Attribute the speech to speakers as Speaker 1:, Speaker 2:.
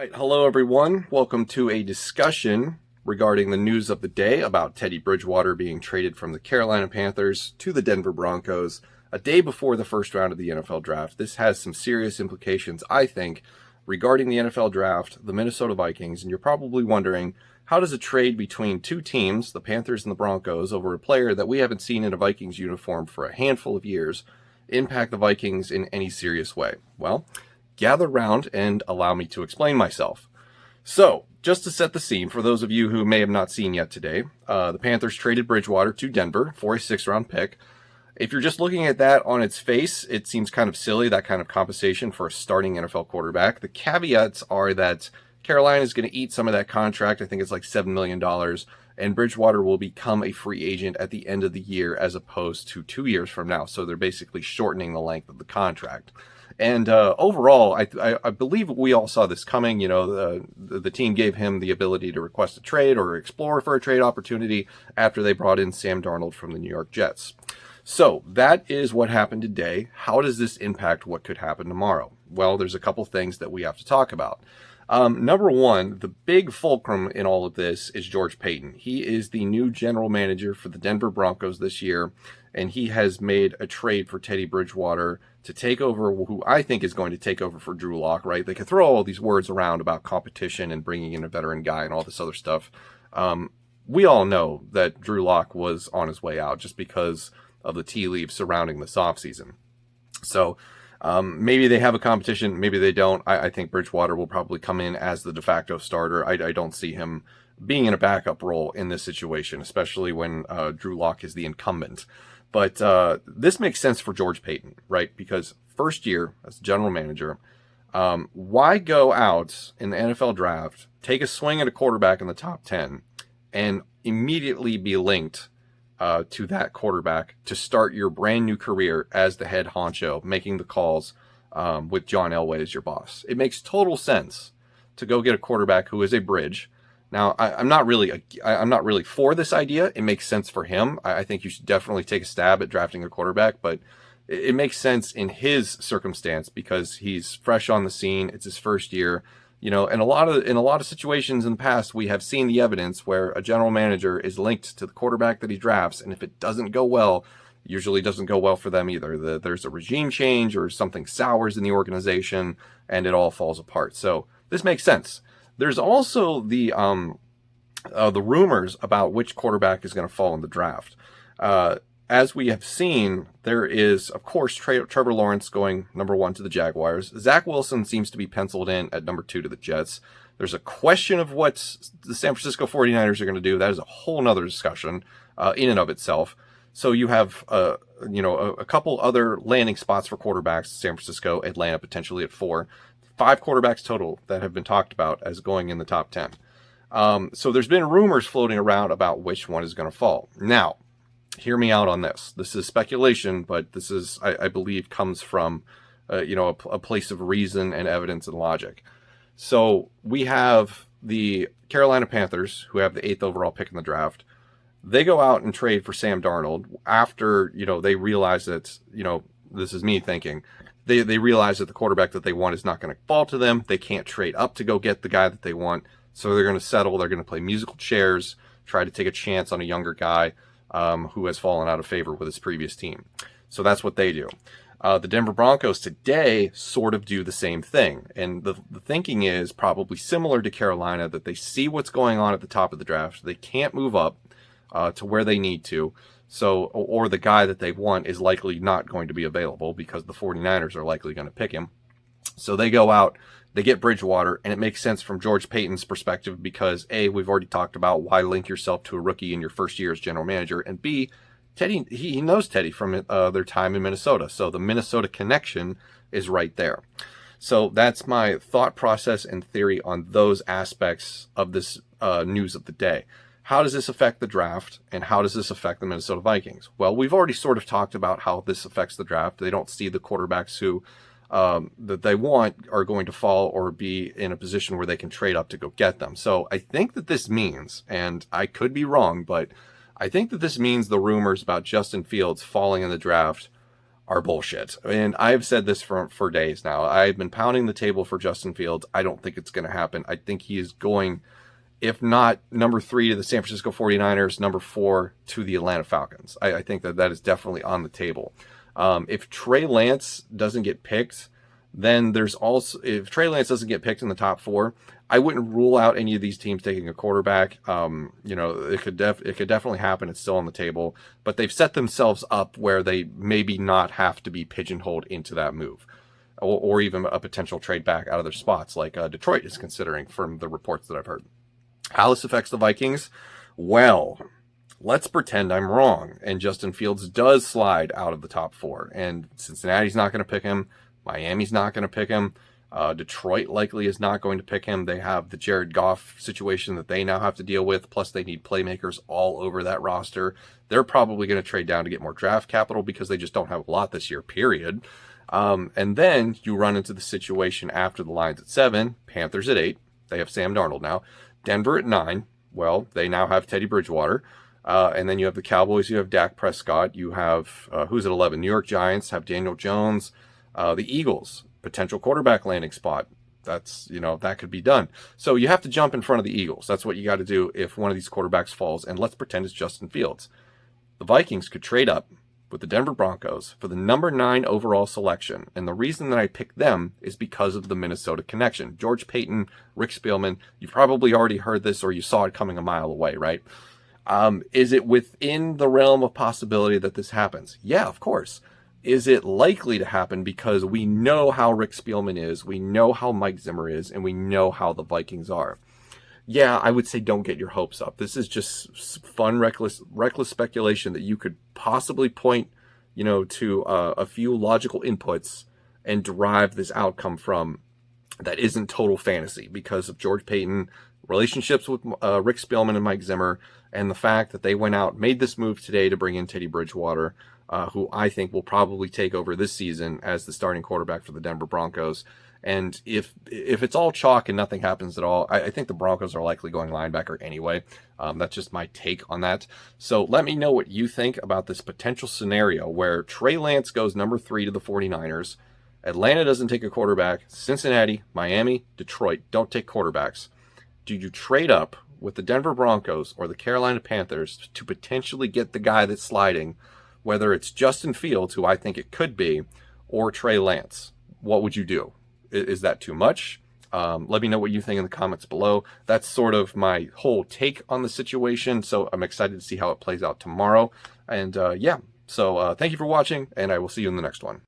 Speaker 1: Right, hello everyone. Welcome to a discussion regarding the news of the day about Teddy Bridgewater being traded from the Carolina Panthers to the Denver Broncos a day before the first round of the NFL draft. This has some serious implications, I think, regarding the NFL draft, the Minnesota Vikings, and you're probably wondering, how does a trade between two teams, the Panthers and the Broncos, over a player that we haven't seen in a Vikings uniform for a handful of years, impact the Vikings in any serious way? Well, gather round and allow me to explain myself. So, just to set the scene, for those of you who may have not seen yet today, the Panthers traded Bridgewater to Denver for a 6th-round pick. If you're just looking at that on its face, it seems kind of silly, that kind of compensation for a starting NFL quarterback. The caveats are that Carolina is going to eat some of that contract. I think it's like $7 million, and Bridgewater will become a free agent at the end of the year as opposed to 2 years from now. So they're basically shortening the length of the contract. And overall, I believe we all saw this coming. You know, the team gave him the ability to request a trade or explore for a trade opportunity after they brought in Sam Darnold from the New York Jets. So that is what happened today. How does this impact what could happen tomorrow? Well, there's a couple things that we have to talk about. Number one, the big fulcrum in all of this is George Paton. He is the new general manager for the Denver Broncos this year, and he has made a trade for Teddy Bridgewater to take over, who I think is going to take over for Drew Lock, right? They can throw all these words around about competition and bringing in a veteran guy and all this other stuff. We all know that Drew Lock was on his way out just because of the tea leaves surrounding this offseason. So maybe they have a competition, maybe they don't. I think Bridgewater will probably come in as the de facto starter. I don't see him being in a backup role in this situation, especially when Drew Lock is the incumbent. But this makes sense for George Paton, right? Because first year as general manager, why go out in the NFL draft, take a swing at a quarterback in the top 10, and immediately be linked to that quarterback to start your brand new career as the head honcho, making the calls with John Elway as your boss? It makes total sense to go get a quarterback who is a bridge. Now, I'm not really for this idea. It makes sense for him. I think you should definitely take a stab at drafting a quarterback, but it makes sense in his circumstance because he's fresh on the scene. It's his first year, you know, and in a lot of situations in the past, we have seen the evidence where a general manager is linked to the quarterback that he drafts, and if it doesn't go well, usually doesn't go well for them either. There's a regime change or something sours in the organization, and it all falls apart. So this makes sense. There's also the rumors about which quarterback is going to fall in the draft. As we have seen, there is, of course, Trevor Lawrence going number 1 to the Jaguars. Zach Wilson seems to be penciled in at number 2 to the Jets. There's a question of what the San Francisco 49ers are going to do. That is a whole nother discussion in and of itself. So you have, a couple other landing spots for quarterbacks, San Francisco, Atlanta potentially at 4. 5 quarterbacks total that have been talked about as going in the top 10. So there's been rumors floating around about which one is going to fall. Now, hear me out on this. This is speculation, but this is, I believe, comes from, a place of reason and evidence and logic. So we have the Carolina Panthers, who have the 8th overall pick in the draft. They go out and trade for Sam Darnold after, they realize that, this is me thinking, they realize that the quarterback that they want is not going to fall to them. They can't trade up to go get the guy that they want. So they're going to settle. They're going to play musical chairs, try to take a chance on a younger guy who has fallen out of favor with his previous team. So that's what they do. The Denver Broncos today sort of do the same thing. And the thinking is probably similar to Carolina, that they see what's going on at the top of the draft. They can't move up to where they need to. So, or the guy that they want is likely not going to be available because the 49ers are likely going to pick him. So they go out, they get Bridgewater, and it makes sense from George Paton's perspective because A, we've already talked about why link yourself to a rookie in your first year as general manager, and B, Teddy, he knows Teddy from their time in Minnesota. So the Minnesota connection is right there. So that's my thought process and theory on those aspects of this news of the day. How does this affect the draft, and how does this affect the Minnesota Vikings? Well, we've already sort of talked about how this affects the draft. They don't see the quarterbacks who that they want are going to fall or be in a position where they can trade up to go get them. So I think that this means, and I could be wrong, but I think that this means the rumors about Justin Fields falling in the draft are bullshit. And I've said this for days now. I've been pounding the table for Justin Fields. I don't think it's going to happen. I think he is going, if not number 3 to the San Francisco 49ers, number 4 to the Atlanta Falcons. I think that is definitely on the table. If Trey Lance doesn't get picked, then there's also, if Trey Lance doesn't get picked in the top 4, I wouldn't rule out any of these teams taking a quarterback. It could definitely happen. It's still on the table, but they've set themselves up where they maybe not have to be pigeonholed into that move, or even a potential trade back out of their spots, like Detroit is considering from the reports that I've heard. How this affects the Vikings? Well, let's pretend I'm wrong and Justin Fields does slide out of the top 4, and Cincinnati's not going to pick him. Miami's not going to pick him. Detroit likely is not going to pick him. They have the Jared Goff situation that they now have to deal with. Plus, they need playmakers all over that roster. They're probably going to trade down to get more draft capital because they just don't have a lot this year, period. And then you run into the situation after the Lions at 7, Panthers at 8. They have Sam Darnold now. Denver at 9. Well, they now have Teddy Bridgewater. And then you have the Cowboys. You have Dak Prescott. You have, who's at 11? New York Giants have Daniel Jones. The Eagles, potential quarterback landing spot. That's, that could be done. So you have to jump in front of the Eagles. That's what you got to do if one of these quarterbacks falls. And let's pretend it's Justin Fields. The Vikings could trade up with the Denver Broncos for the number 9 overall selection. And the reason that I picked them is because of the Minnesota connection. George Paton, Rick Spielman, you've probably already heard this or you saw it coming a mile away, right? Is it within the realm of possibility that this happens? Yeah, of course. Is it likely to happen because we know how Rick Spielman is, we know how Mike Zimmer is, and we know how the Vikings are? Yeah, I would say don't get your hopes up. This is just fun, reckless speculation that you could possibly point, to a few logical inputs and derive this outcome from that isn't total fantasy because of George Paton, relationships with Rick Spielman and Mike Zimmer, and the fact that they went out, made this move today to bring in Teddy Bridgewater, who I think will probably take over this season as the starting quarterback for the Denver Broncos. And if it's all chalk and nothing happens at all, I think the Broncos are likely going linebacker anyway. That's just my take on that. So let me know what you think about this potential scenario where Trey Lance goes number 3 to the 49ers. Atlanta doesn't take a quarterback. Cincinnati, Miami, Detroit don't take quarterbacks. Do you trade up with the Denver Broncos or the Carolina Panthers to potentially get the guy that's sliding, whether it's Justin Fields, who I think it could be, or Trey Lance? What would you do? Is that too much? Let me know what you think in the comments below. That's sort of my whole take on the situation, so I'm excited to see how it plays out tomorrow. And so thank you for watching, and I will see you in the next one.